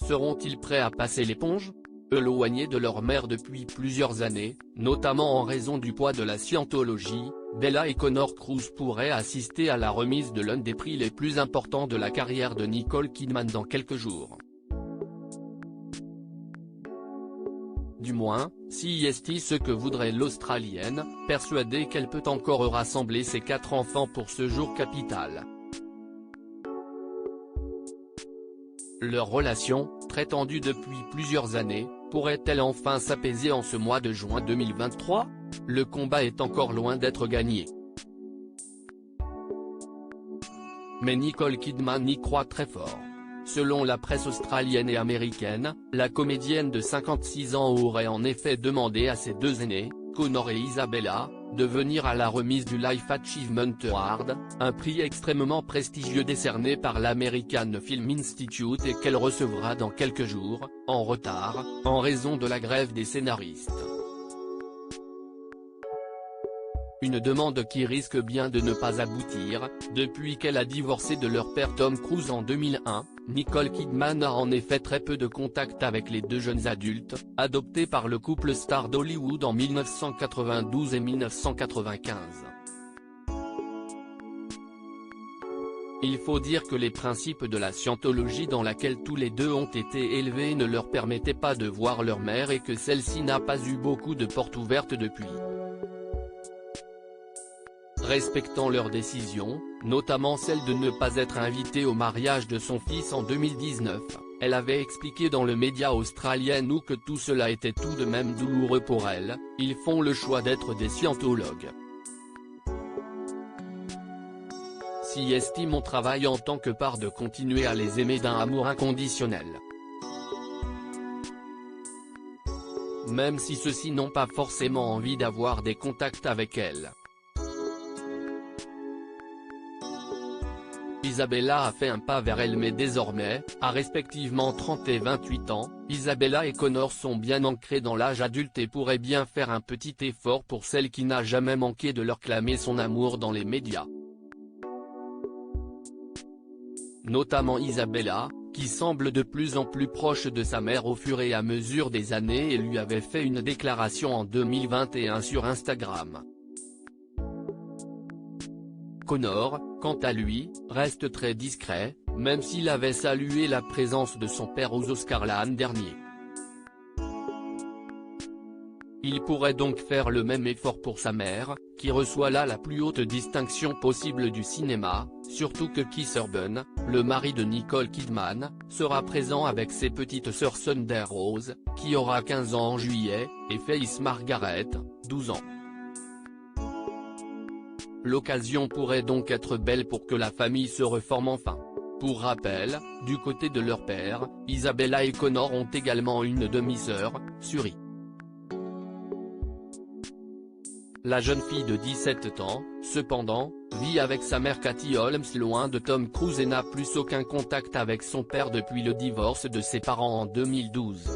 Seront-ils prêts à passer l'éponge? Éloignés de leur mère depuis plusieurs années, notamment en raison du poids de la scientologie, Bella et Connor Cruz pourraient assister à la remise de l'un des prix les plus importants de la carrière de Nicole Kidman dans quelques jours. Du moins, si est ce que voudrait l'Australienne, persuadée qu'elle peut encore rassembler ses 4 enfants pour ce jour capital. Leur relation, très tendue depuis plusieurs années, pourrait-elle enfin s'apaiser en ce mois de juin 2023? Le combat est encore loin d'être gagné. Mais Nicole Kidman y croit très fort. Selon la presse australienne et américaine, la comédienne de 56 ans aurait en effet demandé à ses 2 aînés, Connor et Isabella, de venir à la remise du Life Achievement Award, un prix extrêmement prestigieux décerné par l'American Film Institute et qu'elle recevra dans quelques jours, en retard, en raison de la grève des scénaristes. Une demande qui risque bien de ne pas aboutir. Depuis qu'elle a divorcé de leur père Tom Cruise en 2001, Nicole Kidman a en effet très peu de contact avec les 2 jeunes adultes, adoptés par le couple star d'Hollywood en 1992 et 1995. Il faut dire que les principes de la scientologie dans laquelle tous les 2 ont été élevés ne leur permettaient pas de voir leur mère et que celle-ci n'a pas eu beaucoup de portes ouvertes depuis. Respectant leurs décisions, notamment celle de ne pas être invitée au mariage de son fils en 2019, elle avait expliqué dans le média australien que tout cela était tout de même douloureux pour elle, ils font le choix d'être des scientologues. Si estime mon travail en tant que part de continuer à les aimer d'un amour inconditionnel. Même si ceux-ci n'ont pas forcément envie d'avoir des contacts avec elle. Isabella a fait un pas vers elle mais désormais, à respectivement 30 et 28 ans, Isabella et Connor sont bien ancrés dans l'âge adulte et pourraient bien faire un petit effort pour celle qui n'a jamais manqué de leur clamer son amour dans les médias. Notamment Isabella, qui semble de plus en plus proche de sa mère au fur et à mesure des années et lui avait fait une déclaration en 2021 sur Instagram. Connor, quant à lui, reste très discret, même s'il avait salué la présence de son père aux Oscars l'an dernier. Il pourrait donc faire le même effort pour sa mère, qui reçoit là la plus haute distinction possible du cinéma, surtout que Keith Urban, le mari de Nicole Kidman, sera présent avec ses petites sœurs Thunder Rose, qui aura 15 ans en juillet, et Faith Margaret, 12 ans. L'occasion pourrait donc être belle pour que la famille se reforme enfin. Pour rappel, du côté de leur père, Isabella et Connor ont également une demi-sœur, Suri. La jeune fille de 17 ans, cependant, vit avec sa mère Katie Holmes loin de Tom Cruise et n'a plus aucun contact avec son père depuis le divorce de ses parents en 2012.